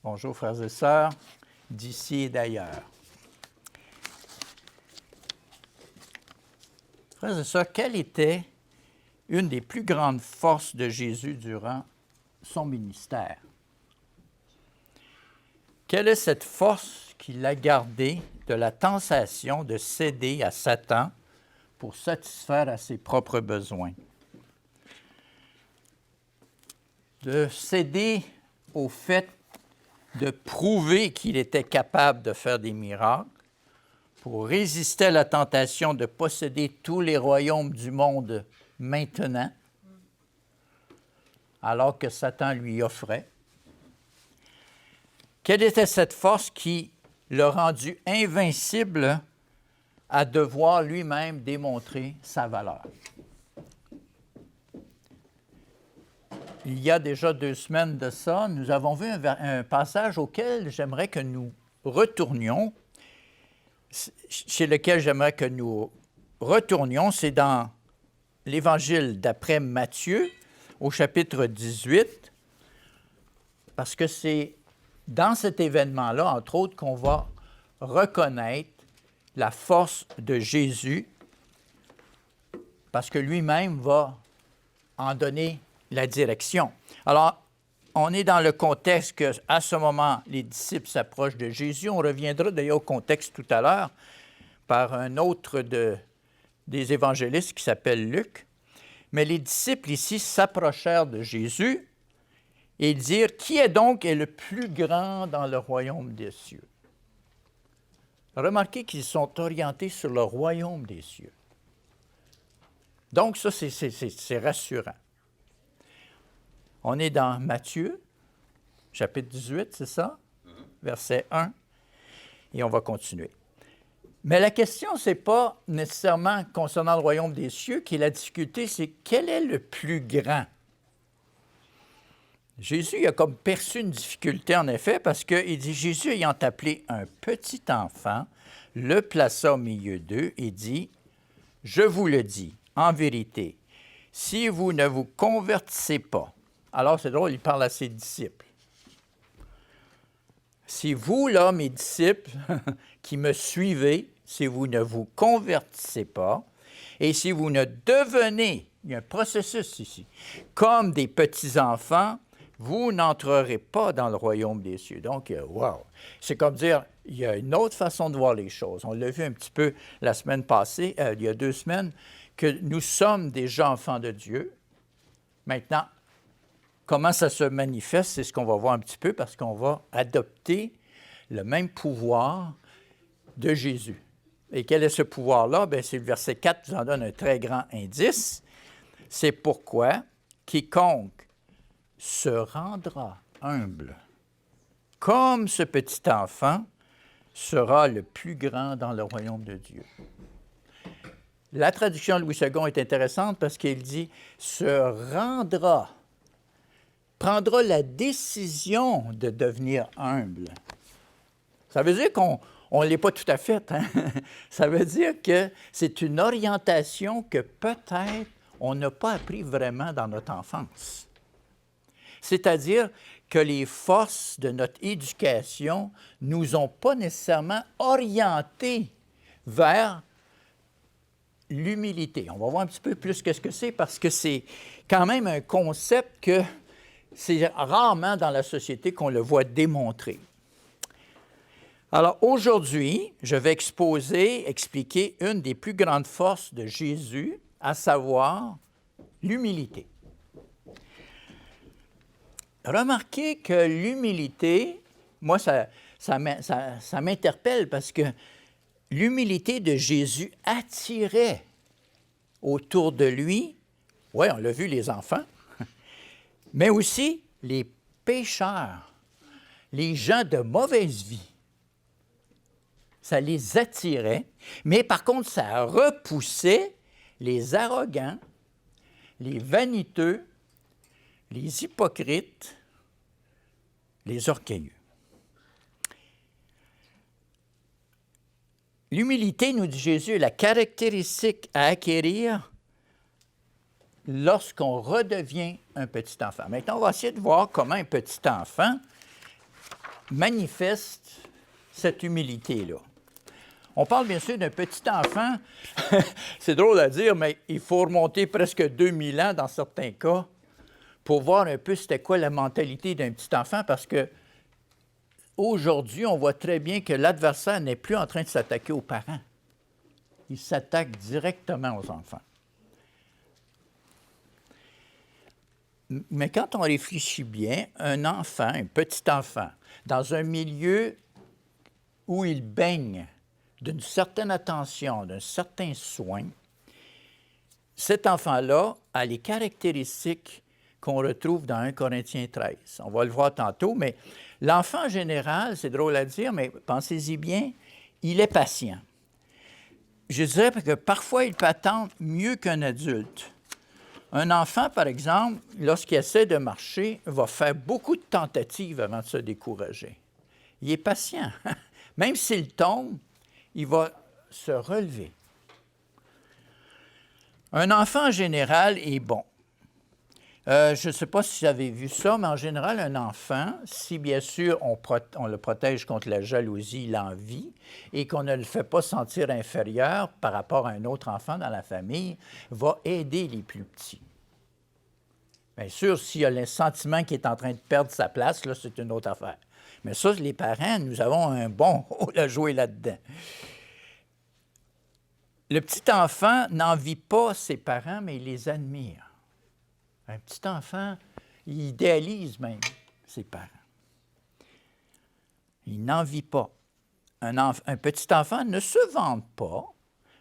Bonjour frères et sœurs, d'ici et d'ailleurs. Frères et sœurs, quelle était une des plus grandes forces de Jésus durant son ministère? Quelle est cette force qui l'a gardé de la tentation de céder à Satan pour satisfaire à ses propres besoins? De céder au fait de prouver qu'il était capable de faire des miracles pour résister à la tentation de posséder tous les royaumes du monde maintenant, alors que Satan lui offrait. Quelle était cette force qui l'a rendu invincible à devoir lui-même démontrer sa valeur? Il y a déjà 2 semaines de ça, nous avons vu un passage auquel j'aimerais que nous retournions, chez lequel j'aimerais que nous retournions, c'est dans l'Évangile d'après Matthieu, au chapitre 18, parce que c'est dans cet événement-là, entre autres, qu'on va reconnaître la force de Jésus, parce que lui-même va en donner la direction. Alors, on est dans le contexte qu'à ce moment, les disciples s'approchent de Jésus. On reviendra d'ailleurs au contexte tout à l'heure par un autre des évangélistes qui s'appelle Luc. Mais les disciples ici s'approchèrent de Jésus et dirent « Qui est donc le plus grand dans le royaume des cieux? » Remarquez qu'ils sont orientés sur le royaume des cieux. Donc ça, c'est rassurant. On est dans Matthieu, chapitre 18, c'est ça? Verset 1, et on va continuer. Mais la question, ce n'est pas nécessairement concernant le royaume des cieux qui est la difficulté, c'est quel est le plus grand? Jésus a comme perçu une difficulté, en effet, parce qu'il dit, Jésus ayant appelé un petit enfant, le plaça au milieu d'eux et dit, « Je vous le dis, en vérité, si vous ne vous convertissez pas, alors, c'est drôle, il parle à ses disciples. Si vous, là, mes disciples, qui me suivez, si vous ne vous convertissez pas, et si vous ne devenez, il y a un processus ici, comme des petits-enfants, vous n'entrerez pas dans le royaume des cieux. Donc, wow! C'est comme dire, il y a une autre façon de voir les choses. On l'a vu un petit peu la semaine passée, il y a 2 semaines, que nous sommes déjà enfants de Dieu. Maintenant, comment ça se manifeste, c'est ce qu'on va voir un petit peu parce qu'on va adopter le même pouvoir de Jésus. Et quel est ce pouvoir-là? Bien, c'est le verset 4 qui nous en donne un très grand indice. C'est pourquoi quiconque se rendra humble, comme ce petit enfant, sera le plus grand dans le royaume de Dieu. La traduction de Louis II est intéressante parce qu'il dit « se rendra ». Prendra la décision de devenir humble. Ça veut dire qu'on ne l'est pas tout à fait. Hein? Ça veut dire que c'est une orientation que peut-être on n'a pas appris vraiment dans notre enfance. C'est-à-dire que les forces de notre éducation ne nous ont pas nécessairement orientés vers l'humilité. On va voir un petit peu plus qu'est-ce que c'est parce que c'est quand même un concept que c'est rarement dans la société qu'on le voit démontrer. Alors aujourd'hui, je vais expliquer une des plus grandes forces de Jésus, à savoir l'humilité. Remarquez que l'humilité, moi, ça m'interpelle parce que l'humilité de Jésus attirait autour de lui, oui, on l'a vu, les enfants, mais aussi les pécheurs, les gens de mauvaise vie. Ça les attirait, mais par contre, ça repoussait les arrogants, les vaniteux, les hypocrites, les orgueilleux. L'humilité, nous dit Jésus, est la caractéristique à acquérir lorsqu'on redevient un petit enfant. Maintenant, on va essayer de voir comment un petit enfant manifeste cette humilité-là. On parle bien sûr d'un petit enfant, c'est drôle à dire, mais il faut remonter presque 2000 ans dans certains cas pour voir un peu c'était quoi la mentalité d'un petit enfant, parce que aujourd'hui, on voit très bien que l'adversaire n'est plus en train de s'attaquer aux parents. Il s'attaque directement aux enfants. Mais quand on réfléchit bien, un enfant, un petit enfant, dans un milieu où il baigne d'une certaine attention, d'un certain soin, cet enfant-là a les caractéristiques qu'on retrouve dans 1 Corinthiens 13. On va le voir tantôt, mais l'enfant en général, c'est drôle à dire, mais pensez-y bien, il est patient. Je dirais que parfois, il peut attendre mieux qu'un adulte. Un enfant, par exemple, lorsqu'il essaie de marcher, va faire beaucoup de tentatives avant de se décourager. Il est patient. Même s'il tombe, il va se relever. Un enfant, en général, est bon. Je ne sais pas si vous avez vu ça, mais en général, un enfant, si bien sûr on le protège contre la jalousie, l'envie, et qu'on ne le fait pas sentir inférieur par rapport à un autre enfant dans la famille, va aider les plus petits. Bien sûr, s'il y a le sentiment qu'il est en train de perdre sa place, là, c'est une autre affaire. Mais ça, les parents, nous avons un bon rôle à jouer là-dedans. Le petit enfant n'envie pas ses parents, mais il les admire. Un petit enfant, il idéalise même ses parents. Il n'envie pas. Un petit enfant ne se vante pas,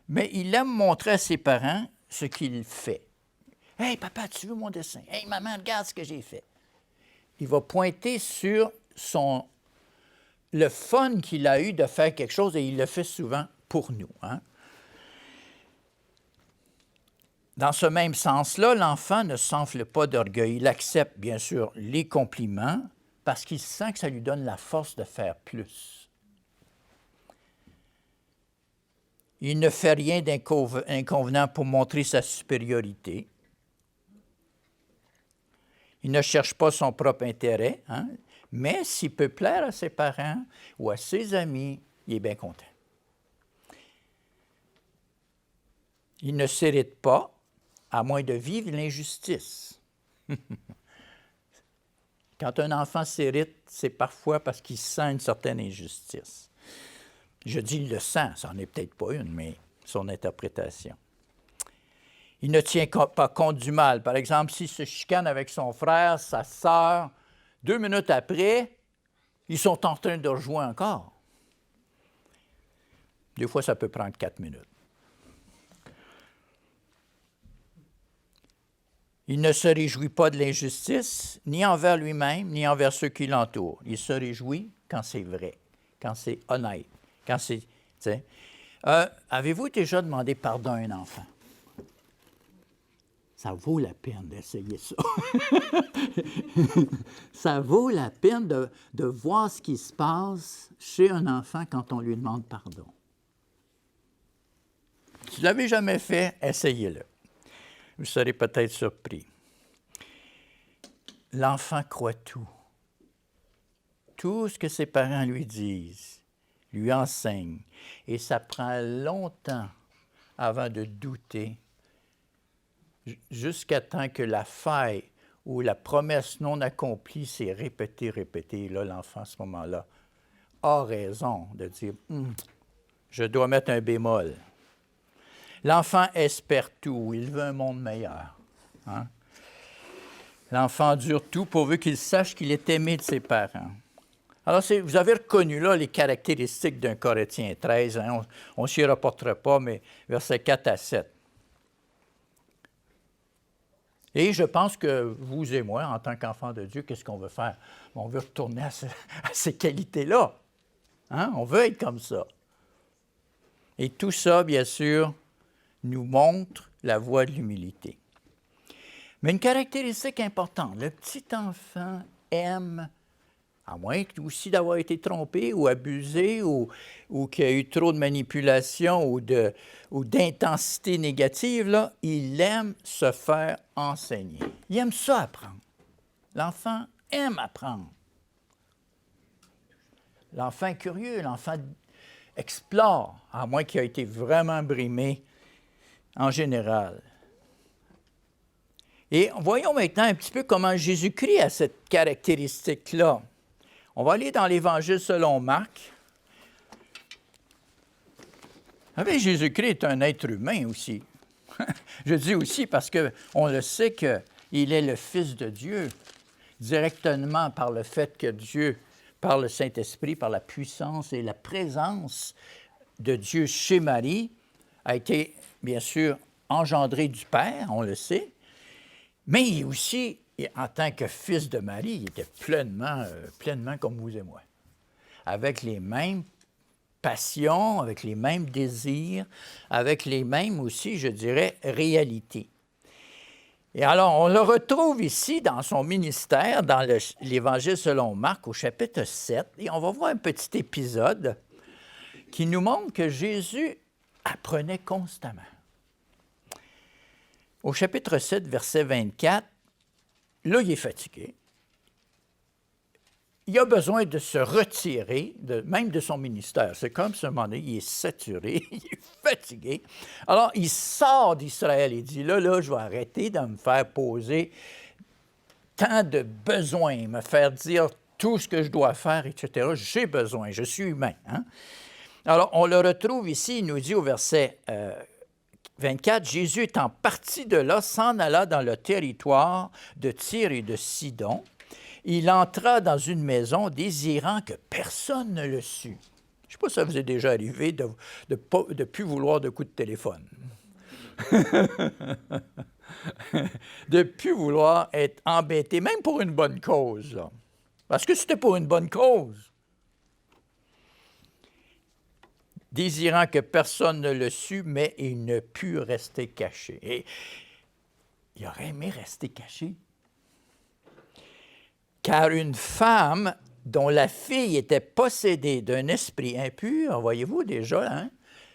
mais il aime montrer à ses parents ce qu'il fait. « Hey, papa, tu veux mon dessin? Hey, maman, regarde ce que j'ai fait. » Il va pointer sur le fun qu'il a eu de faire quelque chose, et il le fait souvent pour nous. Hein? Dans ce même sens-là, l'enfant ne s'enfle pas d'orgueil. Il accepte, bien sûr, les compliments parce qu'il sent que ça lui donne la force de faire plus. Il ne fait rien d'inconvenant pour montrer sa supériorité. Il ne cherche pas son propre intérêt, hein? Mais s'il peut plaire à ses parents ou à ses amis, il est bien content. Il ne s'irrite pas, à moins de vivre l'injustice. Quand un enfant s'irrite, c'est parfois parce qu'il sent une certaine injustice. Je dis il le sent, ça n'en est peut-être pas une, mais son interprétation. Il ne tient pas compte du mal. Par exemple, s'il se chicane avec son frère, sa sœur, 2 minutes après, ils sont en train de rejouer encore. Des fois, ça peut prendre 4 minutes. Il ne se réjouit pas de l'injustice, ni envers lui-même, ni envers ceux qui l'entourent. Il se réjouit quand c'est vrai, quand c'est honnête, quand c'est... Avez-vous déjà demandé pardon à un enfant? Ça vaut la peine d'essayer ça. Ça vaut la peine de voir ce qui se passe chez un enfant quand on lui demande pardon. Si vous ne l'avez jamais fait, essayez-le. Vous serez peut-être surpris. L'enfant croit tout. Tout ce que ses parents lui disent, lui enseignent. Et ça prend longtemps avant de douter, jusqu'à temps que la faille ou la promesse non accomplie s'est répétée. Et là, l'enfant, à ce moment-là, a raison de dire « je dois mettre un bémol ». L'enfant espère tout, il veut un monde meilleur. Hein? L'enfant endure tout pourvu qu'il sache qu'il est aimé de ses parents. Alors, vous avez reconnu là les caractéristiques d'un Corinthiens 13. Hein? On ne s'y rapportera pas, mais versets 4 à 7. Et je pense que vous et moi, en tant qu'enfants de Dieu, qu'est-ce qu'on veut faire? On veut retourner à ces qualités-là. Hein? On veut être comme ça. Et tout ça, bien sûr, nous montre la voie de l'humilité. Mais une caractéristique importante, le petit enfant aime, à moins aussi d'avoir été trompé ou abusé ou qu'il y a eu trop de manipulation ou d'intensité négative, là, il aime se faire enseigner. Il aime ça apprendre. L'enfant aime apprendre. L'enfant curieux, l'enfant explore, à moins qu'il ait été vraiment brimé en général. Et voyons maintenant un petit peu comment Jésus-Christ a cette caractéristique-là. On va aller dans l'Évangile selon Marc. Vous savez, Jésus-Christ est un être humain aussi. Je dis aussi parce qu'on le sait qu'il est le Fils de Dieu, directement par le fait que Dieu, par le Saint-Esprit, par la puissance et la présence de Dieu chez Marie, a été, bien sûr, engendré du Père, on le sait, mais aussi, en tant que fils de Marie, il était pleinement comme vous et moi, avec les mêmes passions, avec les mêmes désirs, avec les mêmes aussi, je dirais, réalités. Et alors, on le retrouve ici dans son ministère, dans l'Évangile selon Marc, au chapitre 7, et on va voir un petit épisode qui nous montre que Jésus apprenait constamment. Au chapitre 7, verset 24, là, il est fatigué. Il a besoin de se retirer, même de son ministère. C'est comme ce moment donné, il est saturé, il est fatigué. Alors, il sort d'Israël. Il dit, là, je vais arrêter de me faire poser tant de besoins, me faire dire tout ce que je dois faire, etc. J'ai besoin, je suis humain. Hein? Alors, on le retrouve ici, il nous dit au verset 24, « Jésus étant parti de là, s'en alla dans le territoire de Tyr et de Sidon. Il entra dans une maison désirant que personne ne le sût. » Je ne sais pas si ça vous est déjà arrivé de ne plus vouloir de coup de téléphone. De ne plus vouloir être embêté, même pour une bonne cause. Là. Parce que c'était pour une bonne cause. Désirant que personne ne le sût, mais il ne put rester caché. Et il aurait aimé rester caché. Car une femme dont la fille était possédée d'un esprit impur, voyez-vous déjà, hein,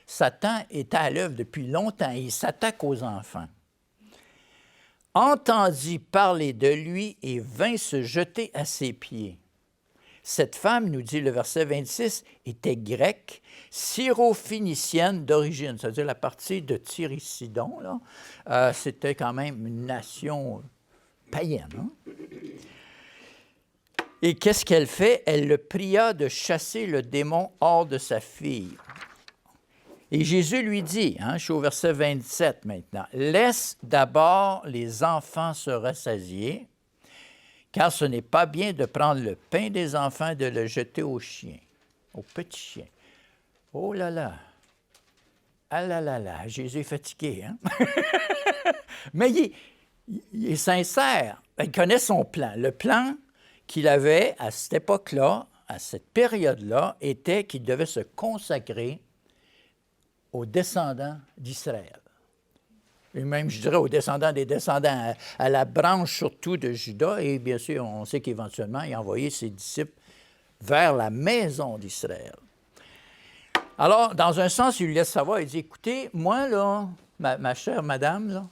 Satan était à l'œuvre depuis longtemps, il s'attaque aux enfants, entendit parler de lui et vint se jeter à ses pieds. Cette femme, nous dit le verset 26, était grecque, syro-phénicienne d'origine, c'est-à-dire la partie de Tyr et Sidon, là, c'était quand même une nation païenne. Hein? Et qu'est-ce qu'elle fait? Elle le pria de chasser le démon hors de sa fille. Et Jésus lui dit, je suis au verset 27 maintenant, « Laisse d'abord les enfants se rassasier, car ce n'est pas bien de prendre le pain des enfants et de le jeter aux chiens, aux petits chiens. » Oh là là! Ah là là là! Jésus est fatigué, hein? Mais il est sincère. Il connaît son plan. Le plan qu'il avait à cette époque-là, à cette période-là, était qu'il devait se consacrer aux descendants d'Israël. Et même, je dirais, aux descendants des descendants, à la branche surtout de Juda. Et bien sûr, on sait qu'éventuellement, il a envoyé ses disciples vers la maison d'Israël. Alors, dans un sens, il lui laisse savoir, il dit, écoutez, moi, là, ma chère madame, là,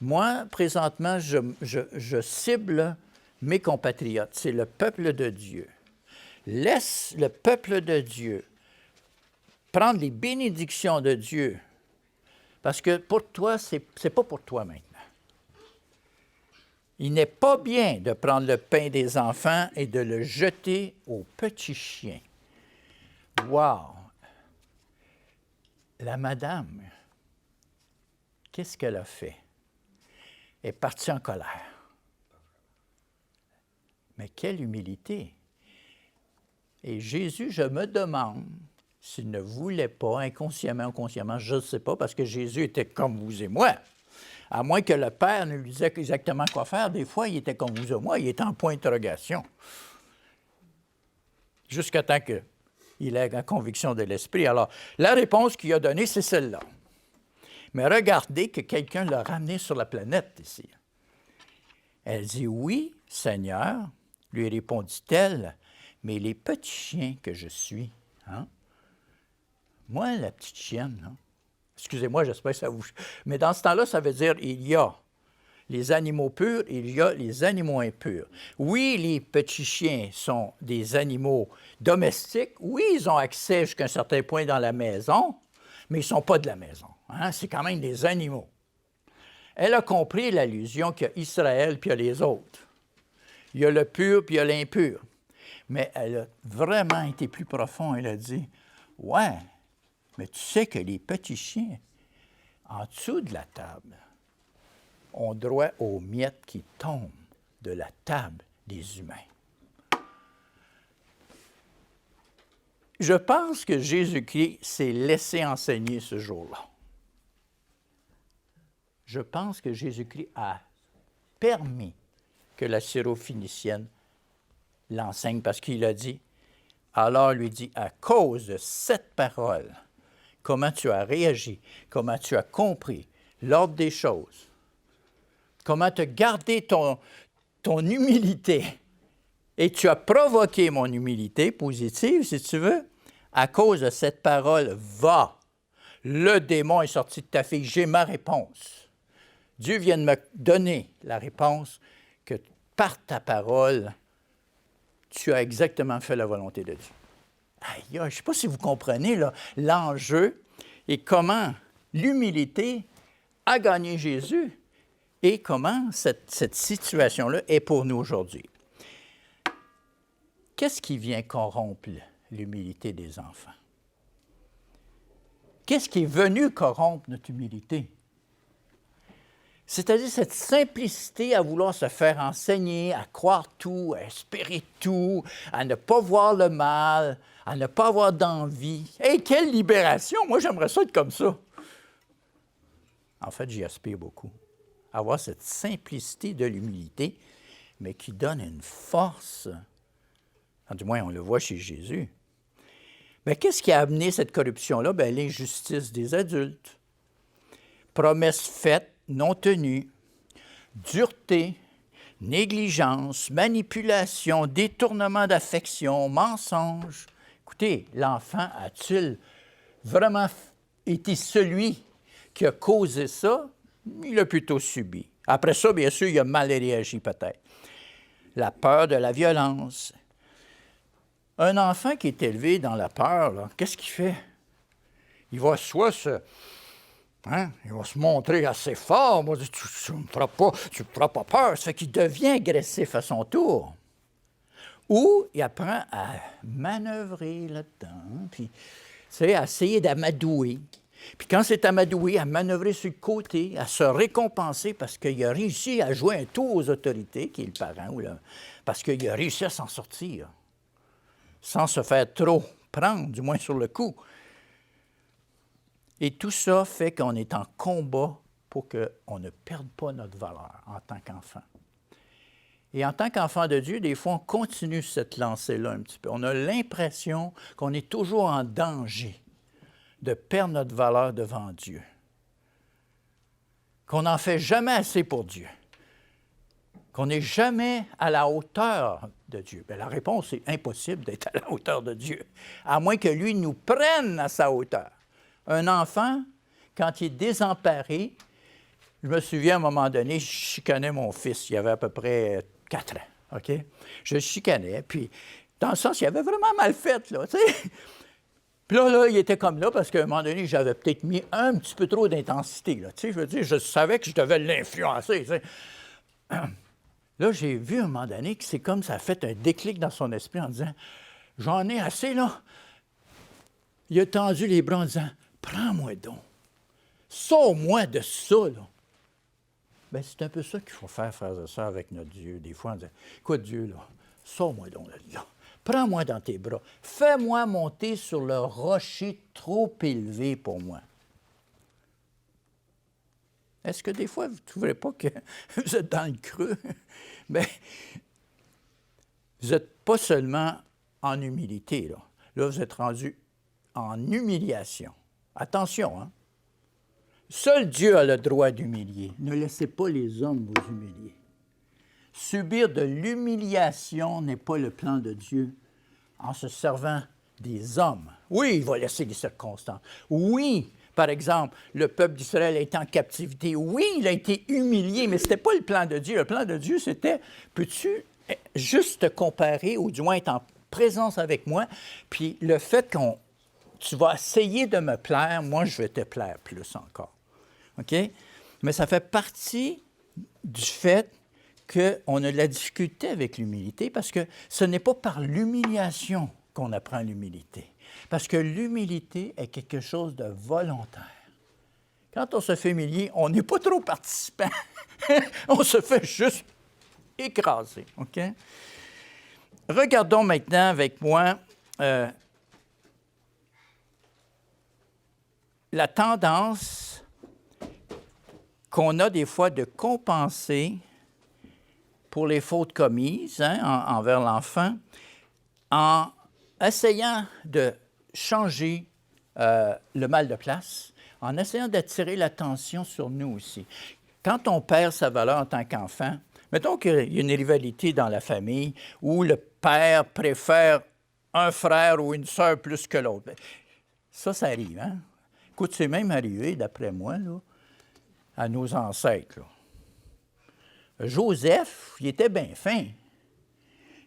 moi, présentement, je cible mes compatriotes, c'est le peuple de Dieu. Laisse le peuple de Dieu prendre les bénédictions de Dieu, parce que pour toi, c'est pas pour toi maintenant. Il n'est pas bien de prendre le pain des enfants et de le jeter aux petits chiens. Wow! La madame, qu'est-ce qu'elle a fait? Elle est partie en colère. Mais quelle humilité! Et Jésus, je me demande s'il ne voulait pas, inconsciemment ou consciemment, je ne sais pas, parce que Jésus était comme vous et moi. À moins que le Père ne lui disait exactement quoi faire, des fois, il était comme vous et moi, il était en point d'interrogation. Jusqu'à temps qu'il ait la conviction de l'Esprit. Alors, la réponse qu'il a donnée, c'est celle-là. Mais regardez que quelqu'un l'a ramené sur la planète ici. Elle dit, « Oui, Seigneur, lui répondit-elle, mais les petits chiens que je suis, hein? Moi, la petite chienne, hein? Excusez-moi, j'espère que ça vous... Mais dans ce temps-là, ça veut dire, il y a les animaux purs, il y a les animaux impurs. Oui, les petits chiens sont des animaux domestiques. Oui, ils ont accès jusqu'à un certain point dans la maison, mais ils ne sont pas de la maison. Hein? C'est quand même des animaux. Elle a compris l'allusion qu'il y a Israël puis il y a les autres. Il y a le pur puis il y a l'impur. Mais elle a vraiment été plus profonde. Elle a dit, « Ouais, mais tu sais que les petits chiens, en dessous de la table, ont droit aux miettes qui tombent de la table des humains. » Je pense que Jésus-Christ s'est laissé enseigner ce jour-là. Je pense que Jésus-Christ a permis que la syrophénicienne l'enseigne parce qu'il a dit, alors lui dit, à cause de cette parole, comment tu as réagi, comment tu as compris l'ordre des choses, comment tu as gardé ton humilité et tu as provoqué mon humilité positive, si tu veux, à cause de cette parole, va. Le démon est sorti de ta fille, j'ai ma réponse. Dieu vient de me donner la réponse que par ta parole, tu as exactement fait la volonté de Dieu. Aïe, je ne sais pas si vous comprenez l'enjeu et comment l'humilité a gagné Jésus et comment cette situation-là est pour nous aujourd'hui. Qu'est-ce qui vient corrompre l'humilité des enfants? Qu'est-ce qui est venu corrompre notre humilité? C'est-à-dire cette simplicité à vouloir se faire enseigner, à croire tout, à espérer tout, à ne pas voir le mal, à ne pas avoir d'envie. Hey, quelle libération! Moi, j'aimerais ça être comme ça. En fait, j'y aspire beaucoup. Avoir cette simplicité de l'humilité, mais qui donne une force. Du moins, on le voit chez Jésus. Mais qu'est-ce qui a amené cette corruption-là? Bien, l'injustice des adultes. Promesses faites, non tenues, dureté, négligence, manipulation, détournement d'affection, mensonge. Écoutez, l'enfant a-t-il vraiment été celui qui a causé ça? Il a plutôt subi. Après ça, bien sûr, il a mal réagi peut-être. La peur de la violence. Un enfant qui est élevé dans la peur, là, qu'est-ce qu'il fait? Il va soit il va se montrer assez fort. Moi, tu ne me feras pas peur. Ça fait qu'il devient agressif à son tour. Ou il apprend à manœuvrer là-dedans, puis à essayer d'amadouer. Puis quand c'est amadoué, à manœuvrer sur le côté, à se récompenser parce qu'il a réussi à jouer un tour aux autorités, qui est le parent, parce qu'il a réussi à s'en sortir, sans se faire trop prendre, du moins sur le coup. Et tout ça fait qu'on est en combat pour qu'on ne perde pas notre valeur en tant qu'enfant. Et en tant qu'enfant de Dieu, des fois, on continue cette lancée-là un petit peu. On a l'impression qu'on est toujours en danger de perdre notre valeur devant Dieu. Qu'on n'en fait jamais assez pour Dieu. Qu'on n'est jamais à la hauteur de Dieu. Bien, la réponse est impossible d'être à la hauteur de Dieu, à moins que lui nous prenne à sa hauteur. Un enfant, quand il est désemparé, je me souviens à un moment donné, je chicanais mon fils, il avait à peu près 4 ans, OK? Je le chicanais, puis dans le sens, il avait vraiment mal fait, là, tu sais. Puis là, il était comme là, parce qu'à un moment donné, j'avais peut-être mis un petit peu trop d'intensité, là, tu sais, je veux dire, je savais que je devais l'influencer, tu sais. Là, j'ai vu à un moment donné que c'est comme ça a fait un déclic dans son esprit en disant, j'en ai assez, là. Il a tendu les bras en disant, prends-moi donc, sors-moi de ça, là. Bien, c'est un peu ça qu'il faut faire, frères et sœurs, avec notre Dieu. Des fois, on dit, écoute, Dieu, là, sors-moi donc là. Prends-moi dans tes bras. Fais-moi monter sur le rocher trop élevé pour moi. Est-ce que des fois, vous ne trouverez pas que vous êtes dans le creux? Bien, vous n'êtes pas seulement en humilité, là. Là, vous êtes rendu en humiliation. Attention, hein? Seul Dieu a le droit d'humilier. Ne laissez pas les hommes vous humilier. Subir de l'humiliation n'est pas le plan de Dieu en se servant des hommes. Oui, il va laisser les circonstances. Oui, Par exemple, le peuple d'Israël est en captivité. Oui, il a été humilié, mais ce n'était pas le plan de Dieu. Le plan de Dieu, c'était, peux-tu juste te comparer, ou du moins être en présence avec moi, puis le fait tu vas essayer de me plaire, moi, je vais te plaire plus encore. OK? Mais ça fait partie du fait qu'on a de la difficulté avec l'humilité, parce que ce n'est pas par l'humiliation qu'on apprend l'humilité. Parce que l'humilité est quelque chose de volontaire. Quand on se fait humilier, on n'est pas trop participant. On se fait juste écraser. OK? Regardons maintenant avec moi la tendance qu'on a des fois de compenser pour les fautes commises envers l'enfant en essayant de changer le mal de place, en essayant d'attirer l'attention sur nous aussi. Quand on perd sa valeur en tant qu'enfant, mettons qu'il y a une rivalité dans la famille où le père préfère un frère ou une sœur plus que l'autre. Ça arrive, hein? Écoute, c'est même arrivé, d'après moi, là, à nos ancêtres. Là. Joseph, il était bien fin.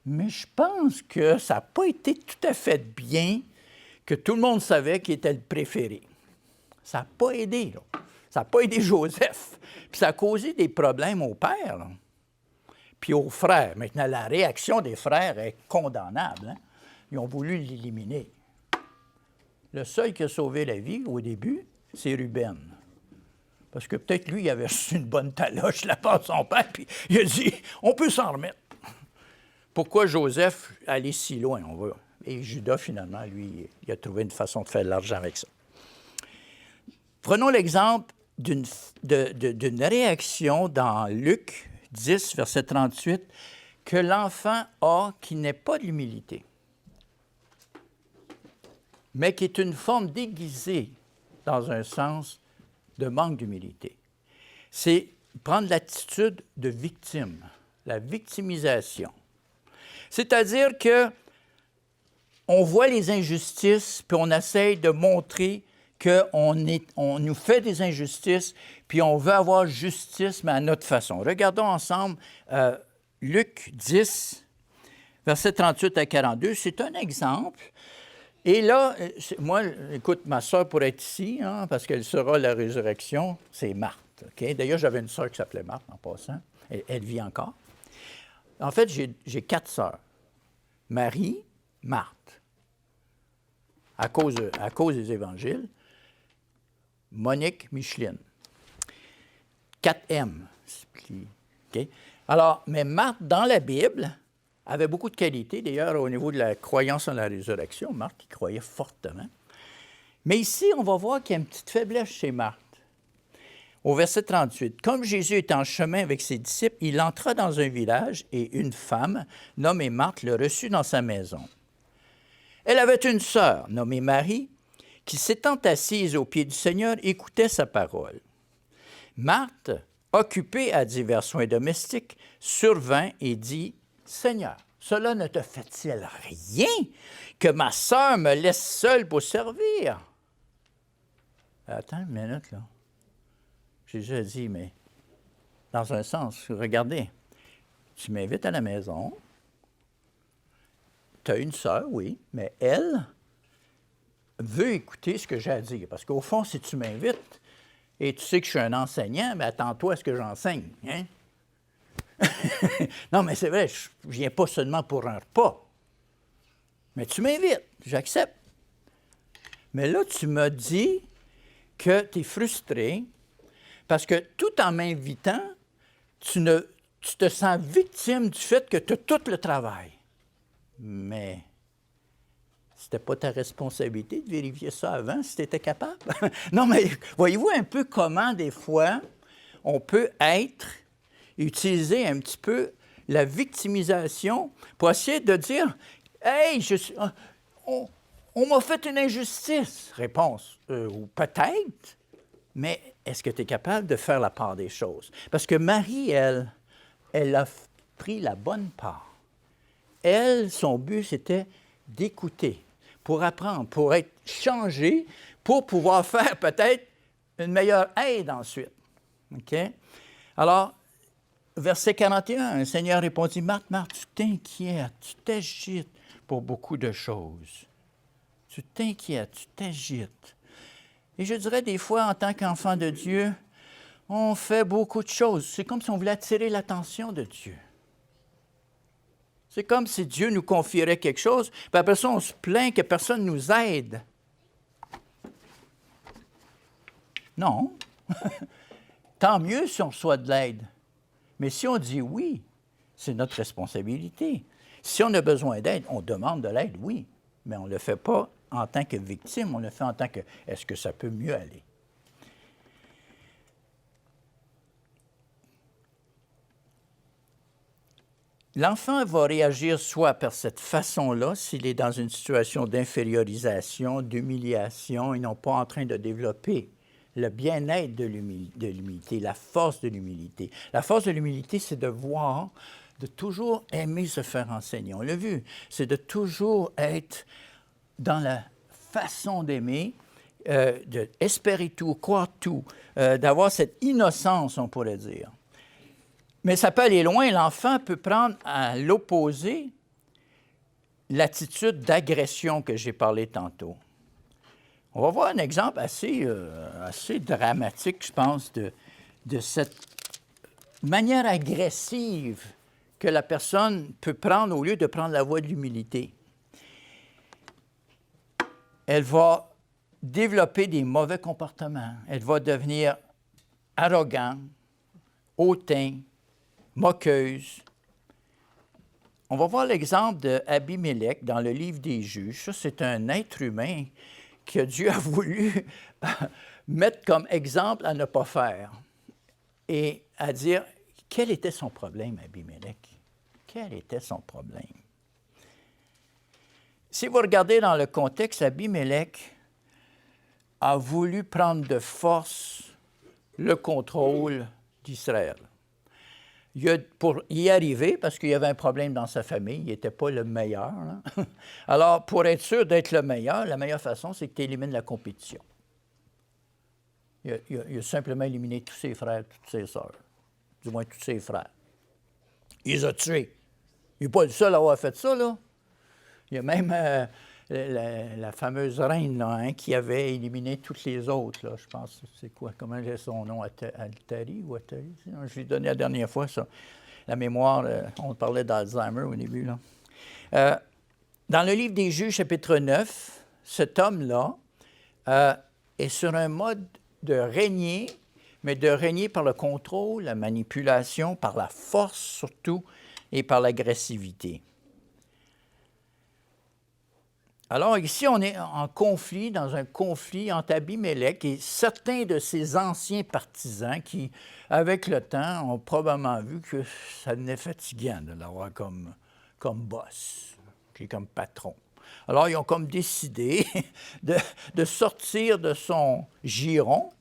Mais je pense que ça n'a pas été tout à fait bien que tout le monde savait qu'il était le préféré. Ça n'a pas aidé, là. Ça n'a pas aidé Joseph. Puis ça a causé des problèmes au père, là. Puis aux frères. Maintenant, la réaction des frères est condamnable. Hein? Ils ont voulu l'éliminer. Le seul qui a sauvé la vie au début, c'est Ruben. Parce que peut-être lui, il avait reçu une bonne taloche de la part de son père, puis il a dit, on peut s'en remettre. Pourquoi Joseph allait si loin? Et Judas, finalement, lui, il a trouvé une façon de faire de l'argent avec ça. Prenons l'exemple d'une réaction dans Luc 10, verset 38, que l'enfant a qui n'est pas de l'humilité, mais qui est une forme déguisée dans un sens de manque d'humilité. C'est prendre l'attitude de victime, la victimisation. C'est-à-dire qu'on voit les injustices, puis on essaye de montrer qu'on nous fait des injustices, puis on veut avoir justice, mais à notre façon. Regardons ensemble Luc 10, versets 38 à 42. C'est un exemple. Et là, moi, écoute, ma sœur pourrait être ici, hein, parce qu'elle sera la résurrection, c'est Marthe. Okay? D'ailleurs, j'avais une sœur qui s'appelait Marthe, en passant. Elle vit encore. En fait, j'ai 4 sœurs. Marie, Marthe, à cause des évangiles. Monique, Micheline. 4M. Okay? Alors, mais Marthe, dans la Bible, avait beaucoup de qualités, d'ailleurs, au niveau de la croyance en la résurrection. Marthe, il croyait fortement. Mais ici, on va voir qu'il y a une petite faiblesse chez Marthe. Au verset 38, « Comme Jésus était en chemin avec ses disciples, il entra dans un village et une femme, nommée Marthe, le reçut dans sa maison. Elle avait une sœur, nommée Marie, qui, s'étant assise aux pieds du Seigneur, écoutait sa parole. Marthe, occupée à divers soins domestiques, survint et dit, « Seigneur, cela ne te fait-il rien que ma sœur me laisse seule pour servir? » Attends une minute, là. Jésus a dit, mais dans un sens, regardez, tu m'invites à la maison, tu as une sœur, oui, mais elle veut écouter ce que j'ai à dire. Parce qu'au fond, si tu m'invites et tu sais que je suis un enseignant, bien attends-toi à ce que j'enseigne. Hein? Non, mais c'est vrai, je ne viens pas seulement pour un repas. Mais tu m'invites, j'accepte. Mais là, tu m'as dit que tu es frustré parce que tout en m'invitant, tu te sens victime du fait que tu as tout le travail. Mais c'était pas ta responsabilité de vérifier ça avant si tu étais capable. Non, mais voyez-vous un peu comment, des fois, on peut utiliser un petit peu la victimisation pour essayer de dire « Hey, on m'a fait une injustice. » Réponse, ou peut-être, mais est-ce que tu es capable de faire la part des choses? Parce que Marie, elle a pris la bonne part. Elle, son but, c'était d'écouter, pour apprendre, pour être changé, pour pouvoir faire peut-être une meilleure aide ensuite. OK? Alors, verset 41, le Seigneur répondit, Marthe, Marthe, tu t'inquiètes, tu t'agites pour beaucoup de choses. Tu t'inquiètes, tu t'agites. Et je dirais des fois, en tant qu'enfant de Dieu, on fait beaucoup de choses. C'est comme si on voulait attirer l'attention de Dieu. C'est comme si Dieu nous confierait quelque chose, puis après ça, on se plaint que personne ne nous aide. Non. Tant mieux si on reçoit de l'aide. Mais si on dit oui, c'est notre responsabilité. Si on a besoin d'aide, on demande de l'aide, oui. Mais on ne le fait pas en tant que victime, on le fait en tant que « est-ce que ça peut mieux aller? » L'enfant va réagir soit par cette façon-là, s'il est dans une situation d'infériorisation, d'humiliation, et non pas en train de développer le bien-être de l'humilité, la force de l'humilité. La force de l'humilité, c'est de voir, de toujours aimer se faire enseigner. On l'a vu, c'est de toujours être dans la façon d'aimer, d'espérer tout, croire tout, d'avoir cette innocence, on pourrait dire. Mais ça peut aller loin. L'enfant peut prendre à l'opposé l'attitude d'agression que j'ai parlé tantôt. On va voir un exemple assez dramatique, je pense, de cette manière agressive que la personne peut prendre au lieu de prendre la voie de l'humilité. Elle va développer des mauvais comportements. Elle va devenir arrogante, hautain, moqueuse. On va voir l'exemple d'Abimélec dans le livre des Juges. Ça, c'est un être humain que Dieu a voulu mettre comme exemple à ne pas faire et à dire quel était son problème, Abimélec. Quel était son problème? Si vous regardez dans le contexte, Abimélec a voulu prendre de force le contrôle d'Israël. Pour y arriver, parce qu'il y avait un problème dans sa famille, il n'était pas le meilleur. Là. Alors, pour être sûr d'être le meilleur, la meilleure façon, c'est que tu élimines la compétition. Il a simplement éliminé tous ses frères, toutes ses sœurs, du moins tous ses frères. Il les a tués. Il n'est pas le seul à avoir fait ça, là. Il y a même la fameuse reine là, hein, qui avait éliminé toutes les autres. Là, je pense, c'est quoi? Comment j'ai son nom? Altari ou Altari? Je lui ai donné la dernière fois ça. La mémoire, on parlait d'Alzheimer au début. Là. Dans le livre des Juges, chapitre 9, cet homme-là est sur un mode de régner, mais de régner par le contrôle, la manipulation, par la force surtout, et par l'agressivité. Alors ici, on est en conflit, dans un conflit entre Abimélec et certains de ses anciens partisans qui, avec le temps, ont probablement vu que ça devenait fatigant de l'avoir comme boss, puis comme patron. Alors, ils ont comme décidé de sortir de son giron.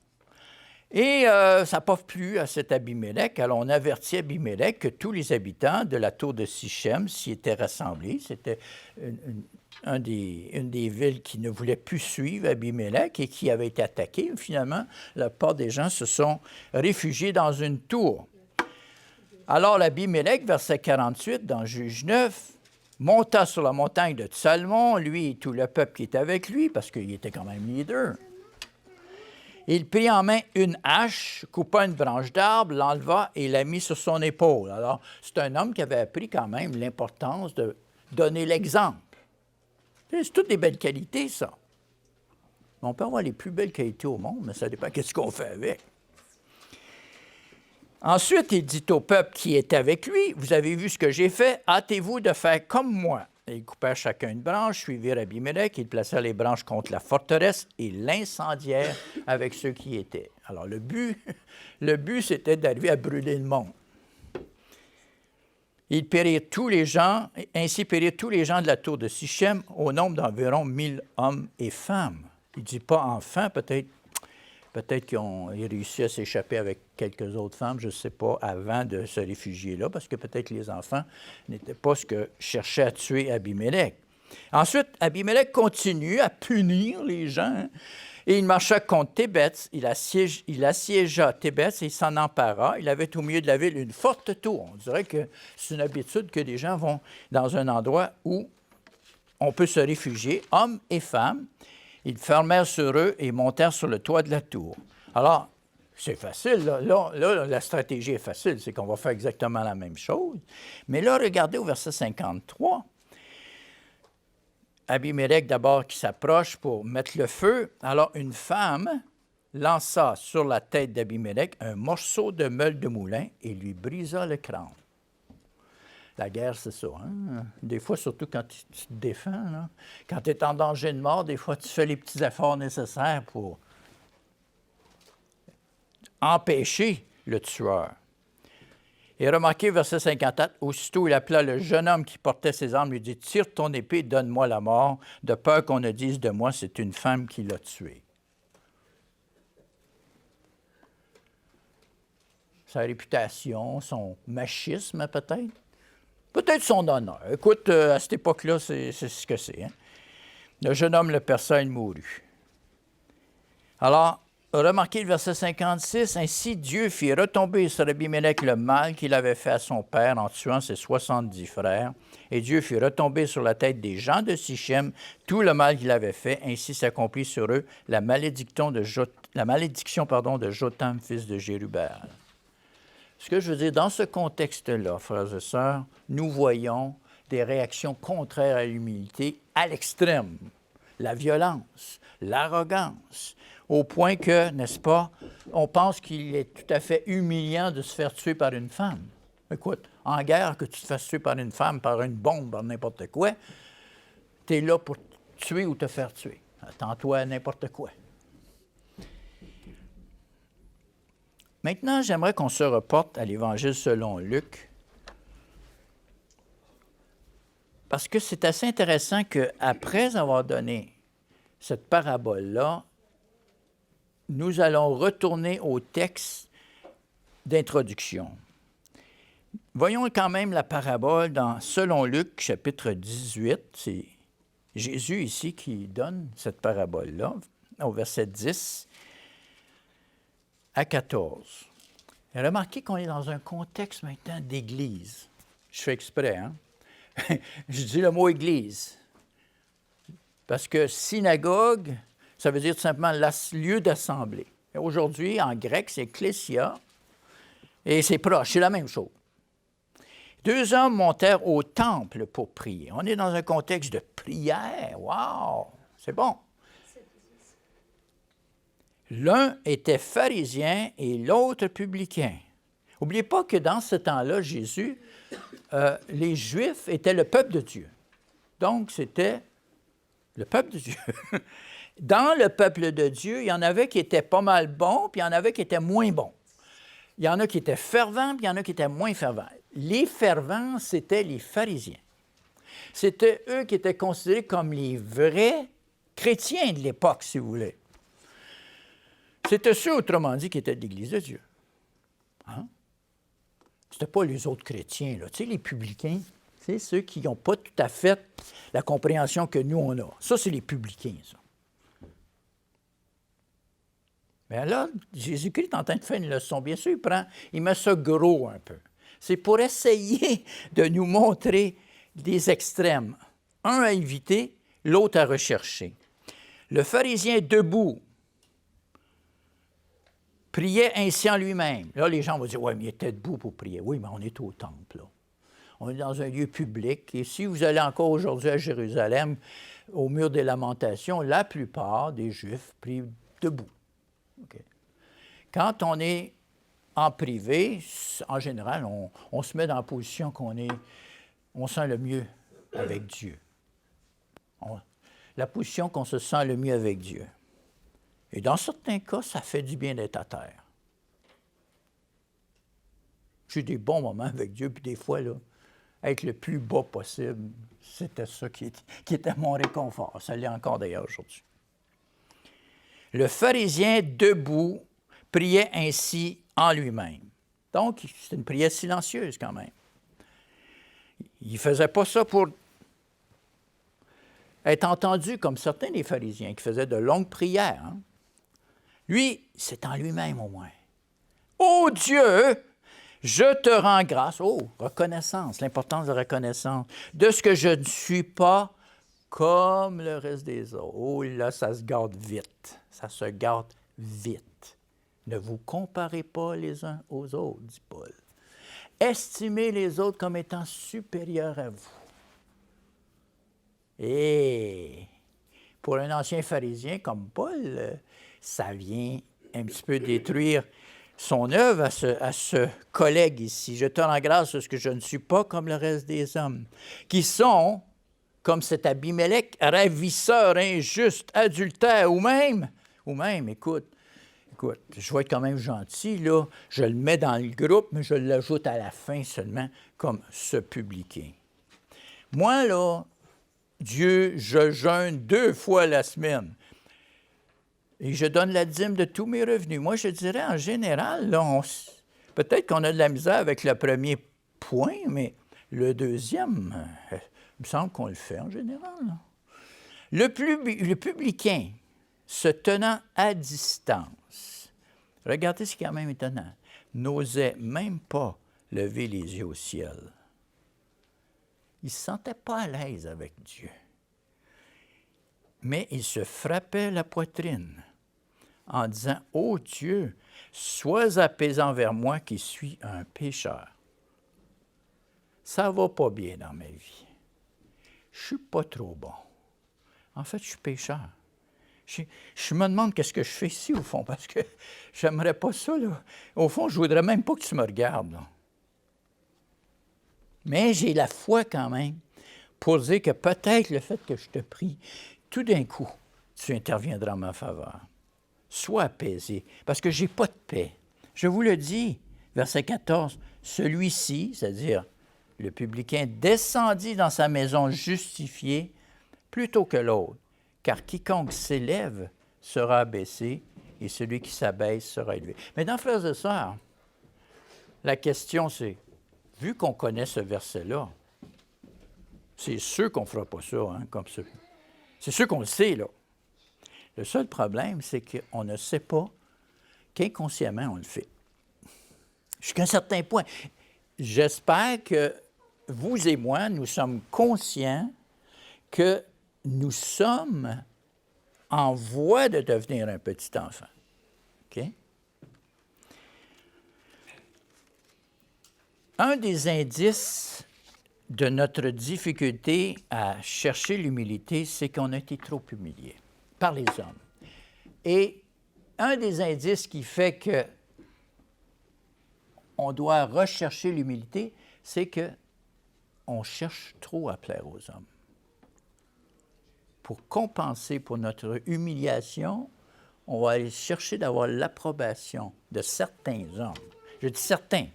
Et ça n'a pas plu à cet Abimélec. Alors, on avertit Abimélec que tous les habitants de la tour de Sichem s'y étaient rassemblés. C'était une des villes qui ne voulait plus suivre Abimélec et qui avait été attaquée. Finalement, la plupart des gens se sont réfugiés dans une tour. Alors, l'Abimélec, verset 48, dans Juge 9, monta sur la montagne de Tsalmon, lui et tout le peuple qui était avec lui, parce qu'il était quand même leader. Il prit en main une hache, coupa une branche d'arbre, l'enleva et la mit sur son épaule. Alors, c'est un homme qui avait appris quand même l'importance de donner l'exemple. C'est toutes des belles qualités, ça. On peut avoir les plus belles qualités au monde, mais ça dépend de ce qu'on fait avec. Ensuite, il dit au peuple qui était avec lui, « Vous avez vu ce que j'ai fait, hâtez-vous de faire comme moi. » Et ils coupèrent chacun une branche, suivirent Abimélec, ils placèrent les branches contre la forteresse et l'incendièrent avec ceux qui y étaient. Alors, le but, c'était d'arriver à brûler le monde. Ainsi périrent tous les gens de la tour de Sichem, au nombre d'environ 1000 hommes et femmes. Il ne dit pas enfants, peut-être qu'ils ont réussi à s'échapper avec quelques autres femmes, je ne sais pas, avant de se réfugier là, parce que peut-être les enfants n'étaient pas ce que cherchait à tuer Abimélec. Ensuite, Abimelech continue à punir les gens, hein, et il marcha contre Thébès. Il assiégea Thébès et il s'en empara. Il avait au milieu de la ville une forte tour. On dirait que c'est une habitude que les gens vont dans un endroit où on peut se réfugier, hommes et femmes. Ils fermèrent sur eux et montèrent sur le toit de la tour. Alors, c'est facile, là, la stratégie est facile, c'est qu'on va faire exactement la même chose. Mais là, regardez au verset 53. Abimelech, d'abord, qui s'approche pour mettre le feu. Alors, une femme lança sur la tête d'Abimelech un morceau de meule de moulin et lui brisa le crâne. La guerre, c'est ça. Hein? Des fois, surtout quand tu te défends, là. Quand tu es en danger de mort, des fois, tu fais les petits efforts nécessaires pour empêcher le tueur. Et remarquez, verset 54, aussitôt il appela le jeune homme qui portait ses armes, lui dit, « Tire ton épée, donne-moi la mort, de peur qu'on ne dise de moi, c'est une femme qui l'a tué. » Sa réputation, son machisme peut-être, peut-être son honneur. Écoute, à cette époque-là, c'est ce que c'est. Hein? Le jeune homme le perça, il mourut. Alors, remarquez le verset 56, « Ainsi Dieu fit retomber sur Abimelech le mal qu'il avait fait à son père en tuant ses 70 frères. Et Dieu fit retomber sur la tête des gens de Sichem tout le mal qu'il avait fait. Ainsi s'accomplit sur eux la malédiction de Jotham, fils de Jérubbaal. » Ce que je veux dire, dans ce contexte-là, frères et sœurs, nous voyons des réactions contraires à l'humilité à l'extrême. La violence, l'arrogance, au point que, n'est-ce pas, on pense qu'il est tout à fait humiliant de se faire tuer par une femme. Écoute, en guerre, que tu te fasses tuer par une femme, par une bombe, par n'importe quoi, tu es là pour tuer ou te faire tuer. Attends-toi à n'importe quoi. Maintenant, j'aimerais qu'on se reporte à l'Évangile selon Luc, parce que c'est assez intéressant qu'après avoir donné cette parabole-là, nous allons retourner au texte d'introduction. Voyons quand même la parabole selon Luc, chapitre 18. C'est Jésus ici qui donne cette parabole-là, au verset 10 à 14. Et remarquez qu'on est dans un contexte maintenant d'église. Je fais exprès, hein? Je dis le mot église. Parce que synagogue, ça veut dire tout simplement lieu d'assemblée. Aujourd'hui, en grec, c'est ecclésia, et c'est proche, c'est la même chose. Deux hommes montèrent au temple pour prier. On est dans un contexte de prière. Wow! C'est bon. L'un était pharisien et l'autre publicain. N'oubliez pas que dans ce temps-là, Jésus, les Juifs étaient le peuple de Dieu. Donc, c'était le peuple de Dieu. Dans le peuple de Dieu, il y en avait qui étaient pas mal bons, puis il y en avait qui étaient moins bons. Il y en a qui étaient fervents, puis il y en a qui étaient moins fervents. Les fervents, c'était les pharisiens. C'était eux qui étaient considérés comme les vrais chrétiens de l'époque, si vous voulez. C'était ceux, autrement dit, qui étaient de l'Église de Dieu. Hein? C'était pas les autres chrétiens, là. Tu sais, les publicains, c'est ceux qui n'ont pas tout à fait la compréhension que nous, on a. Ça, c'est les publicains, ça. Mais là, Jésus-Christ est en train de faire une leçon. Bien sûr, il met ça gros un peu. C'est pour essayer de nous montrer des extrêmes. Un à éviter, l'autre à rechercher. Le pharisien debout priait ainsi en lui-même. Là, les gens vont dire, « Oui, mais il était debout pour prier. » Oui, mais on est au temple, là. On est dans un lieu public. Et si vous allez encore aujourd'hui à Jérusalem, au mur des Lamentations, la plupart des Juifs prient debout. Okay. Quand on est en privé, en général, on se met dans la position on sent le mieux avec Dieu. La position qu'on se sent le mieux avec Dieu. Et dans certains cas, ça fait du bien d'être à terre. J'ai eu des bons moments avec Dieu, puis des fois, là, être le plus bas possible, c'était ça qui était mon réconfort. Ça l'est encore d'ailleurs aujourd'hui. Le pharisien debout priait ainsi en lui-même. Donc, c'est une prière silencieuse quand même. Il ne faisait pas ça pour être entendu comme certains des pharisiens qui faisaient de longues prières. Hein? Lui, c'est en lui-même au moins. Ô Dieu, je te rends grâce. Oh, reconnaissance, l'importance de reconnaissance, de ce que je ne suis pas comme le reste des autres. Oh là, ça se garde vite. Ça se garde vite. Ne vous comparez pas les uns aux autres, dit Paul. Estimez les autres comme étant supérieurs à vous. Et pour un ancien pharisien comme Paul, ça vient un petit peu détruire son œuvre à ce collègue ici. Je te rends grâce parce que je ne suis pas comme le reste des hommes, qui sont comme cet Abimelech, ravisseur, injuste, adultère, ou même, écoute, je vais être quand même gentil, là, je le mets dans le groupe, mais je l'ajoute à la fin seulement comme ce publicain. Moi, là, Dieu, je jeûne 2 fois la semaine. Et je donne la dîme de tous mes revenus. Moi, je dirais, en général, là, peut-être qu'on a de la misère avec le premier point, mais le deuxième, il me semble qu'on le fait en général. Là. Le publicain, se tenant à distance, regardez ce qui est quand même étonnant, n'osait même pas lever les yeux au ciel. Il ne se sentait pas à l'aise avec Dieu. Mais il se frappait la poitrine en disant, « Ô Dieu, sois apaisant vers moi qui suis un pécheur. » Ça ne va pas bien dans ma vie. Je ne suis pas trop bon. En fait, je suis pécheur. Je me demande qu'est-ce que je fais ici, au fond, parce que j'aimerais pas ça, là. Au fond, je ne voudrais même pas que tu me regardes, là. Mais j'ai la foi quand même pour dire que peut-être le fait que je te prie, tout d'un coup, tu interviendras en ma faveur. Sois apaisé, parce que je n'ai pas de paix. Je vous le dis, verset 14, celui-ci, c'est-à-dire le publicain, descendit dans sa maison justifié plutôt que l'autre, car quiconque s'élève sera abaissé, et celui qui s'abaisse sera élevé. Maintenant, frères et sœurs, la question c'est, vu qu'on connaît ce verset-là, c'est sûr qu'on ne fera pas ça, hein, comme ça. C'est sûr qu'on le sait, là. Le seul problème, c'est qu'on ne sait pas qu'inconsciemment, on le fait. Jusqu'à un certain point. J'espère que vous et moi, nous sommes conscients que nous sommes en voie de devenir un petit enfant. OK? Un des indices de notre difficulté à chercher l'humilité, c'est qu'on a été trop humilié par les hommes. Et un des indices qui fait que on doit rechercher l'humilité, c'est qu'on cherche trop à plaire aux hommes. Pour compenser pour notre humiliation, on va aller chercher d'avoir l'approbation de certains hommes. Je dis certains.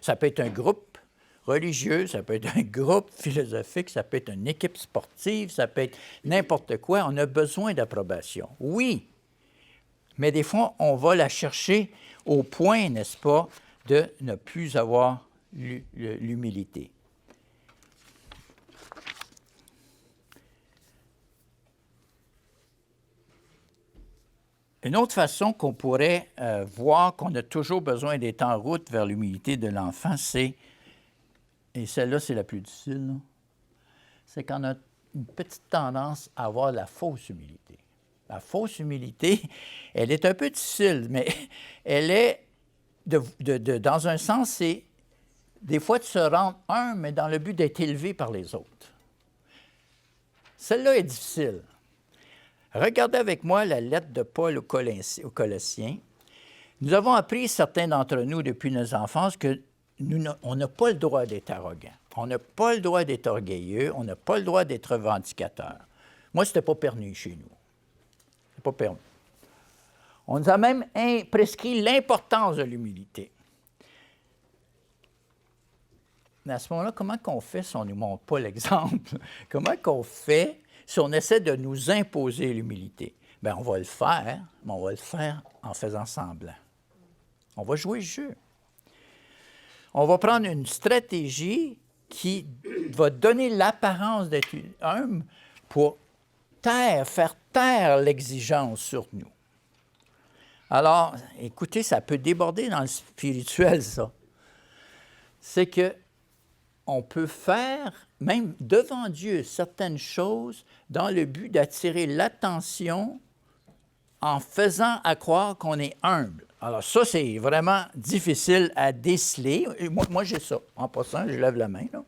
Ça peut être un groupe religieux, ça peut être un groupe philosophique, ça peut être une équipe sportive, ça peut être n'importe quoi. On a besoin d'approbation. Oui, mais des fois, on va la chercher au point, n'est-ce pas, de ne plus avoir l'humilité. Une autre façon qu'on pourrait voir qu'on a toujours besoin d'être en route vers l'humilité de l'enfant, c'est, et celle-là, c'est la plus difficile, là, c'est qu'on a une petite tendance à avoir la fausse humilité. La fausse humilité, elle est un peu difficile, mais elle est, dans un sens, c'est des fois de se rendre un, mais dans le but d'être élevé par les autres. Celle-là est difficile. Regardez avec moi la lettre de Paul aux Colossiens. Nous avons appris, certains d'entre nous, depuis nos enfances, que on n'a pas le droit d'être arrogant. On n'a pas le droit d'être orgueilleux. On n'a pas le droit d'être revendicateur. Moi, ce n'était pas permis chez nous. Ce n'est pas permis. On nous a même prescrit l'importance de l'humilité. Mais à ce moment-là, comment qu'on fait si on ne nous montre pas l'exemple? Comment qu'on fait si on essaie de nous imposer l'humilité? Bien, on va le faire, mais on va le faire en faisant semblant. On va jouer le jeu. On va prendre une stratégie qui va donner l'apparence d'être humble pour faire taire l'exigence sur nous. Alors, écoutez, ça peut déborder dans le spirituel, ça. C'est que on peut faire, même devant Dieu, certaines choses dans le but d'attirer l'attention en faisant à croire qu'on est humble. Alors ça, c'est vraiment difficile à déceler. Et moi, j'ai ça. En passant, je lève la main, là.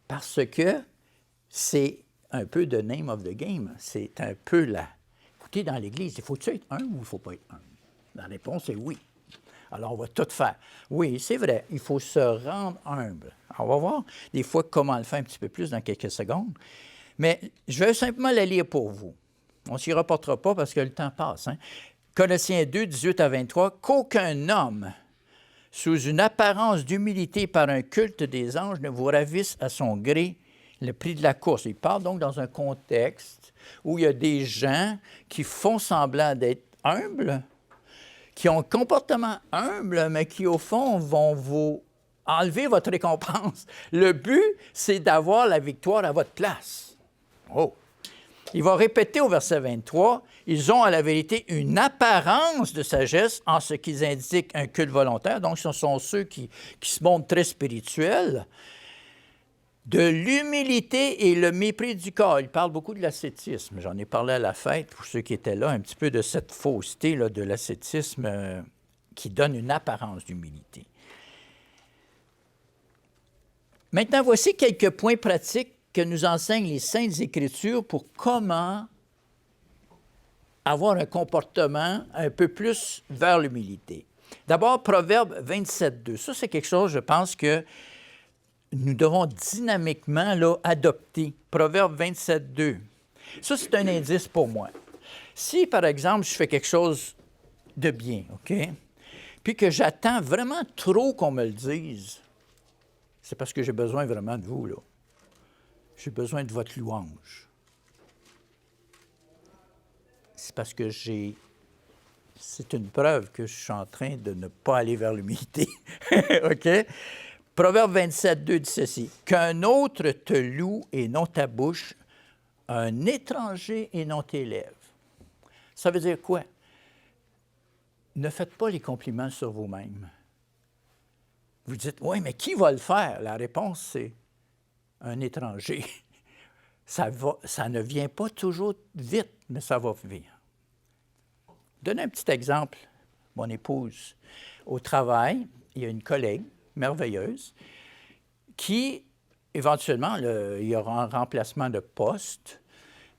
Parce que c'est un peu the name of the game. C'est un peu la... Écoutez, dans l'Église, il faut-tu être humble ou il ne faut pas être humble? La réponse est oui. Alors, on va tout faire. Oui, c'est vrai, il faut se rendre humble. On va voir des fois comment le faire un petit peu plus dans quelques secondes. Mais je vais simplement la lire pour vous. On ne s'y reportera pas parce que le temps passe. Hein? Colossiens 2, 18 à 23, « Qu'aucun homme, sous une apparence d'humilité par un culte des anges, ne vous ravisse à son gré le prix de la course. » Il parle donc dans un contexte où il y a des gens qui font semblant d'être humbles, qui ont un comportement humble, mais qui, au fond, vont vous enlever votre récompense. Le but, c'est d'avoir la victoire à votre place. Oh! Il va répéter au verset 23, « Ils ont à la vérité une apparence de sagesse en ce qu'ils indiquent un culte volontaire. » Donc, ce sont ceux qui se montrent très spirituels. De l'humilité et le mépris du corps. Il parle beaucoup de l'ascétisme. J'en ai parlé à la fête, pour ceux qui étaient là, un petit peu de cette fausseté là, de l'ascétisme qui donne une apparence d'humilité. Maintenant, voici quelques points pratiques que nous enseignent les Saintes Écritures pour comment avoir un comportement un peu plus vers l'humilité. D'abord, Proverbe 27, 2. Ça, c'est quelque chose, je pense, que nous devons dynamiquement là, adopter. Proverbe 27, 2. Ça, c'est un indice pour moi. Si, par exemple, je fais quelque chose de bien, OK, puis que j'attends vraiment trop qu'on me le dise, c'est parce que j'ai besoin vraiment de vous, là. J'ai besoin de votre louange. C'est parce que c'est une preuve que je suis en train de ne pas aller vers l'humilité. OK? Proverbe 27, 2 dit ceci, « Qu'un autre te loue et non ta bouche, un étranger et non tes lèvres. » Ça veut dire quoi? Ne faites pas les compliments sur vous-même. Vous dites, « Oui, mais qui va le faire? » La réponse, c'est un étranger. Ça ne vient pas toujours vite, mais ça va venir. Donne un petit exemple. Mon épouse, au travail, il y a une collègue merveilleuse qui, éventuellement, il y aura un remplacement de poste.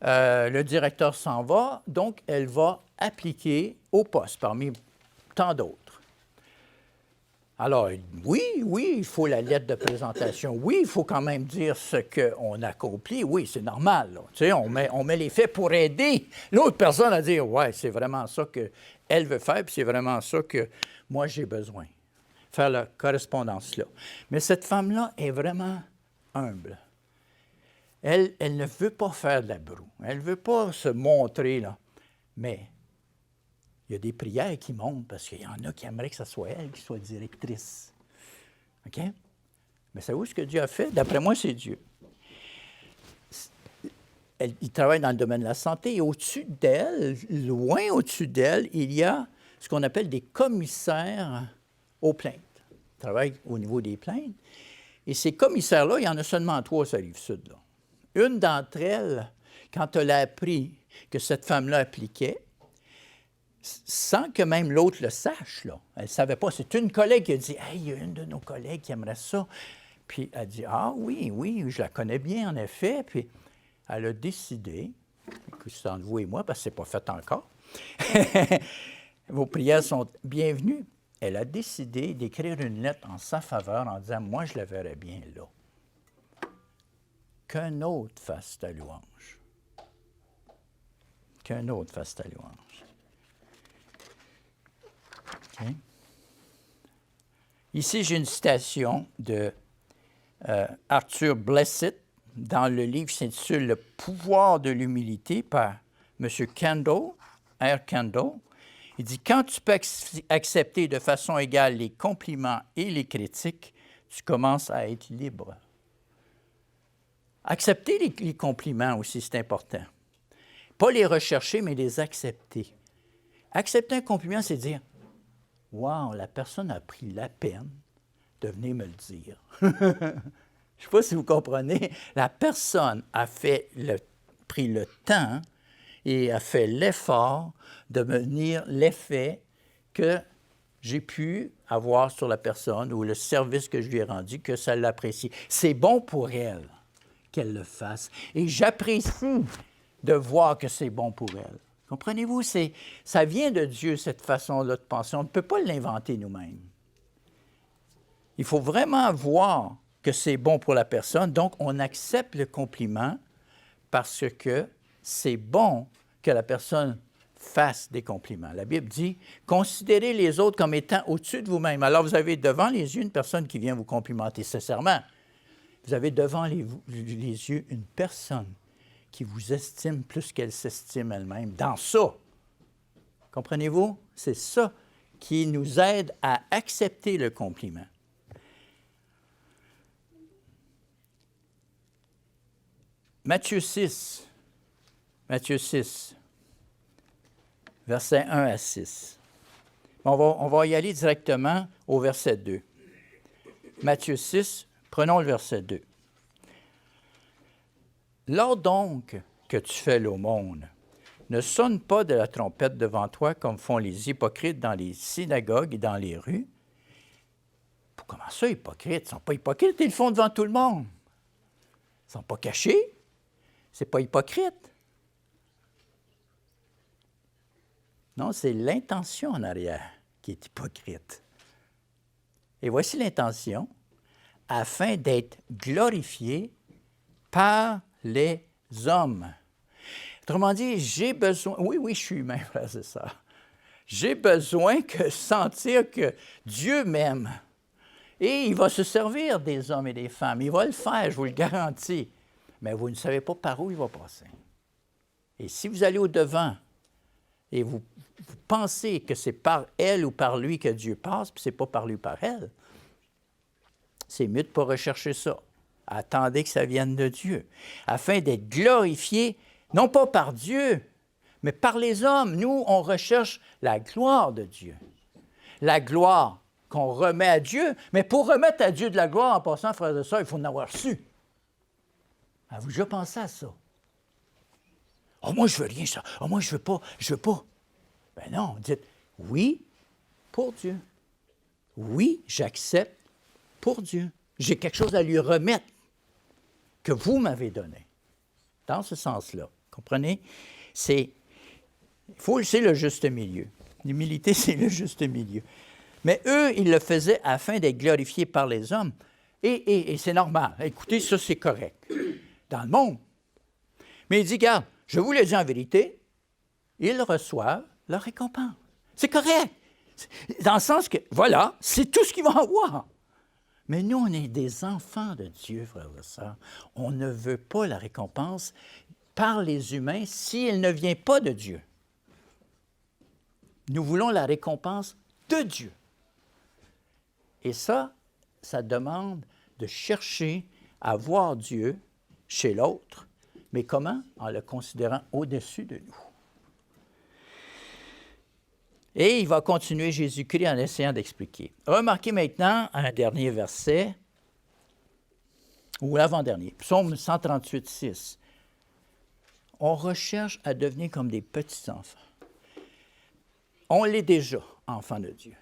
Le directeur s'en va, donc elle va appliquer au poste parmi tant d'autres. Alors, oui, il faut la lettre de présentation. Oui, il faut quand même dire ce qu'on accomplit. Oui, c'est normal. Là. Tu sais, on met les faits pour aider l'autre personne à dire, ouais, c'est vraiment ça qu'elle veut faire, puis c'est vraiment ça que moi, j'ai besoin. Faire la correspondance là. Mais cette femme-là est vraiment humble. Elle ne veut pas faire de la broue. Elle ne veut pas se montrer, là. Mais il y a des prières qui montent parce qu'il y en a qui aimeraient que ce soit elle qui soit directrice. OK? Mais savez-vous ce que Dieu a fait? D'après moi, c'est Dieu. Il travaille dans le domaine de la santé et au-dessus d'elle, loin au-dessus d'elle, il y a ce qu'on appelle des commissaires aux plaintes. Il travaille au niveau des plaintes. Et ces commissaires-là, il y en a seulement 3 sur la Rive-Sud. Là. Une d'entre elles, quand elle a appris que cette femme-là appliquait, sans que même l'autre le sache, là, elle ne savait pas. C'est une collègue qui a dit « Hey, il y a une de nos collègues qui aimerait ça. » Puis elle dit « Ah oui, je la connais bien, en effet. » Puis elle a décidé, que c'est entre vous et moi, parce que ce n'est pas fait encore, vos prières sont bienvenues. Elle a décidé d'écrire une lettre en sa faveur en disant « Moi, je la verrais bien là. » Qu'un autre fasse ta louange. Qu'un autre fasse ta louange. Okay. Ici, j'ai une citation de Arthur Blessitt dans le livre qui s'intitule « Le pouvoir de l'humilité » par M. Kendall, R. Kendall. Il dit « Quand tu peux accepter de façon égale les compliments et les critiques, tu commences à être libre. » Accepter les compliments aussi, c'est important. Pas les rechercher, mais les accepter. Accepter un compliment, c'est dire « Wow, la personne a pris la peine de venir me le dire. » Je ne sais pas si vous comprenez. La personne a pris le temps et a fait l'effort de me venir l'effet que j'ai pu avoir sur la personne ou le service que je lui ai rendu, que ça l'apprécie. C'est bon pour elle qu'elle le fasse. Et j'apprécie de voir que c'est bon pour elle. Comprenez-vous? Ça vient de Dieu, cette façon-là de penser. On ne peut pas l'inventer nous-mêmes. Il faut vraiment voir que c'est bon pour la personne. Donc, on accepte le compliment parce que c'est bon que la personne fasse des compliments. La Bible dit « Considérez les autres comme étant au-dessus de vous-même. » Alors, vous avez devant les yeux une personne qui vient vous complimenter sincèrement. Vous avez devant les yeux une personne qui vous estime plus qu'elle s'estime elle-même. Dans ça, comprenez-vous? C'est ça qui nous aide à accepter le compliment. Matthieu 6, versets 1 à 6. On va y aller directement au verset 2. Matthieu 6, prenons le verset 2. « Lors donc que tu fais l'aumône, ne sonne pas de la trompette devant toi comme font les hypocrites dans les synagogues et dans les rues. » Comment ça, hypocrites? Ils ne sont pas hypocrites, ils le font devant tout le monde. Ils ne sont pas cachés. Ce n'est pas hypocrite. Non, c'est l'intention en arrière qui est hypocrite. Et voici l'intention, afin d'être glorifié par les hommes. Autrement dit, j'ai besoin... Oui, je suis humain, frère, c'est ça. J'ai besoin de sentir que Dieu m'aime. Et il va se servir des hommes et des femmes. Il va le faire, je vous le garantis. Mais vous ne savez pas par où il va passer. Et si vous allez au-devant et vous pensez que c'est par elle ou par lui que Dieu passe, puis ce n'est pas par lui, par elle, c'est mieux de ne pas rechercher ça. Attendez que ça vienne de Dieu, afin d'être glorifié, non pas par Dieu, mais par les hommes. Nous, on recherche la gloire de Dieu. La gloire qu'on remet à Dieu, mais pour remettre à Dieu de la gloire, en passant, frères et sœurs, il faut en avoir su. Avez-vous déjà pensé à ça? « Oh, moi, je veux rien, ça. Oh, moi, je veux pas. Ben non, dites « Oui, pour Dieu. Oui, j'accepte pour Dieu. J'ai quelque chose à lui remettre que vous m'avez donné. » Dans ce sens-là, comprenez? C'est le juste milieu. L'humilité, c'est le juste milieu. Mais eux, ils le faisaient afin d'être glorifiés par les hommes. Et c'est normal. Écoutez, ça, c'est correct. Dans le monde. Mais il dit, regarde, je vous le dis en vérité, ils reçoivent leur récompense. C'est correct. Dans le sens que, voilà, c'est tout ce qu'ils vont avoir. Mais nous, on est des enfants de Dieu, frères et sœurs. On ne veut pas la récompense par les humains si elle ne vient pas de Dieu. Nous voulons la récompense de Dieu. Et ça demande de chercher à voir Dieu chez l'autre. Mais comment? En le considérant au-dessus de nous. Et il va continuer Jésus-Christ en essayant d'expliquer. Remarquez maintenant un dernier verset, ou l'avant-dernier, Psaume 138, 6. On recherche à devenir comme des petits-enfants. On l'est déjà, enfants de Dieu.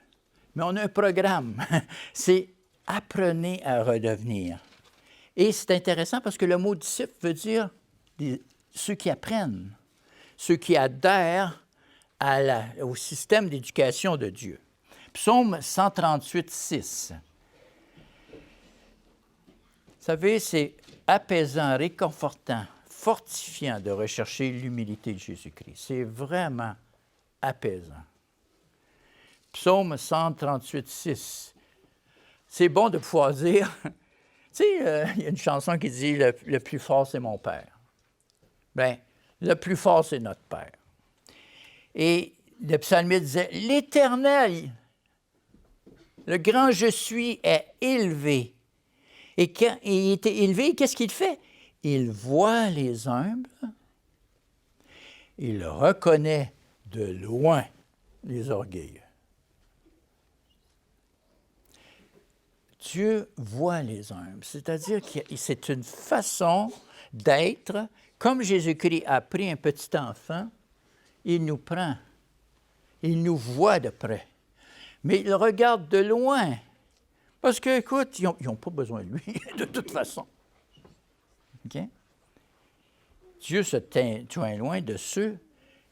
Mais on a un programme, c'est « apprenez à redevenir ». Et c'est intéressant parce que le mot « disciple » veut dire ceux qui apprennent, ceux qui adhèrent au système d'éducation de Dieu. Psaume 138, 6. Vous savez, c'est apaisant, réconfortant, fortifiant de rechercher l'humilité de Jésus-Christ. C'est vraiment apaisant. Psaume 138, 6. C'est bon de pouvoir dire, tu sais, il y a une chanson qui dit « Le plus fort, c'est mon Père ». Bien, le plus fort, c'est notre Père. Et le psalmiste disait, « L'Éternel, le grand je suis, est élevé. » Et quand il était élevé, qu'est-ce qu'il fait? Il voit les humbles, il reconnaît de loin les orgueilleux. Dieu voit les humbles, c'est-à-dire que c'est une façon d'être, comme Jésus-Christ a pris un petit enfant, il nous prend, il nous voit de près, mais il regarde de loin, parce que, écoute, ils n'ont pas besoin de lui, de toute façon. Okay? Dieu se tient loin de ceux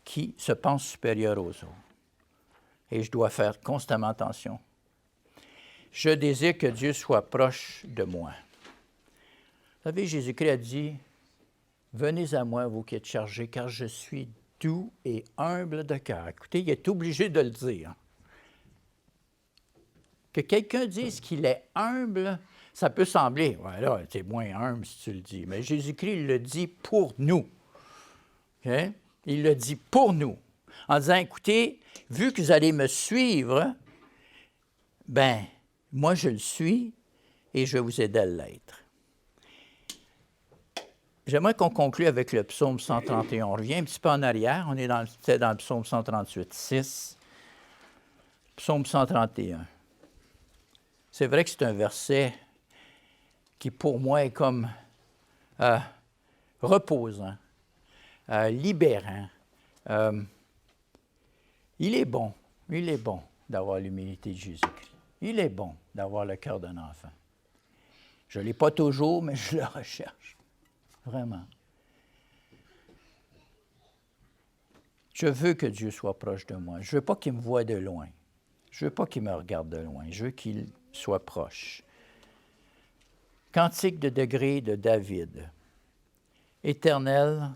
qui se pensent supérieurs aux autres. Et je dois faire constamment attention. Je désire que Dieu soit proche de moi. Vous savez, Jésus-Christ a dit, « Venez à moi, vous qui êtes chargés, car je suis doux et humble de cœur. » Écoutez, il est obligé de le dire. Que quelqu'un dise qu'il est humble, ça peut sembler, « Ouais, là, tu es moins humble si tu le dis. » Mais Jésus-Christ, il le dit pour nous. Okay? Il le dit pour nous. En disant, « Écoutez, vu que vous allez me suivre, ben moi, je le suis et je vais vous aider à l'être. » J'aimerais qu'on conclue avec le psaume 131. On revient un petit peu en arrière. On est dans le psaume 138, 6. Psaume 131. C'est vrai que c'est un verset qui, pour moi, est comme reposant, libérant. Il est bon d'avoir l'humilité de Jésus-Christ. Il est bon d'avoir le cœur d'un enfant. Je ne l'ai pas toujours, mais je le recherche. Vraiment. Je veux que Dieu soit proche de moi. Je ne veux pas qu'il me voie de loin. Je ne veux pas qu'il me regarde de loin. Je veux qu'il soit proche. Cantique de degré de David. Éternel,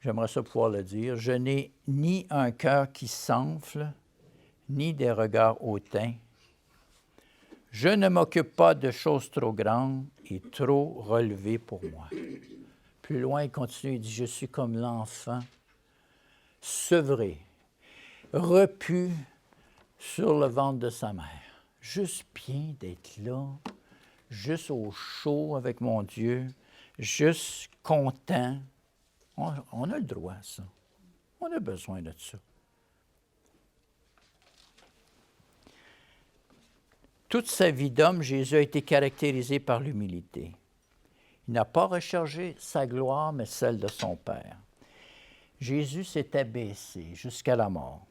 j'aimerais ça pouvoir le dire, je n'ai ni un cœur qui s'enfle, ni des regards hautains. Je ne m'occupe pas de choses trop grandes et trop relevées pour moi. Plus loin, il continue, il dit, je suis comme l'enfant, sevré, repu sur le ventre de sa mère. Juste bien d'être là, juste au chaud avec mon Dieu, juste content. On a le droit à ça. On a besoin de ça. Toute sa vie d'homme, Jésus a été caractérisé par l'humilité. Il n'a pas recherché sa gloire, mais celle de son Père. Jésus s'est abaissé jusqu'à la mort.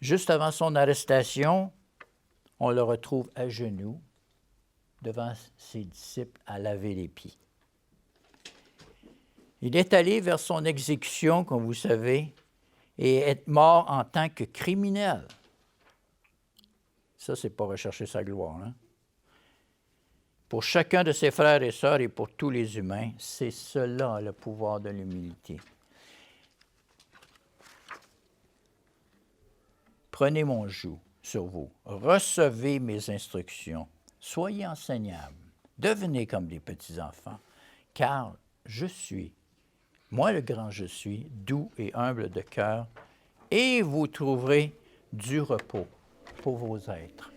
Juste avant son arrestation, on le retrouve à genoux devant ses disciples à laver les pieds. Il est allé vers son exécution, comme vous savez, et est mort en tant que criminel. Ça, c'est pas rechercher sa gloire. Hein? Pour chacun de ses frères et sœurs et pour tous les humains, c'est cela le pouvoir de l'humilité. Prenez mon joug sur vous, recevez mes instructions, soyez enseignables, devenez comme des petits-enfants, car je suis, moi le grand je suis, doux et humble de cœur, et vous trouverez du repos pour vos êtres.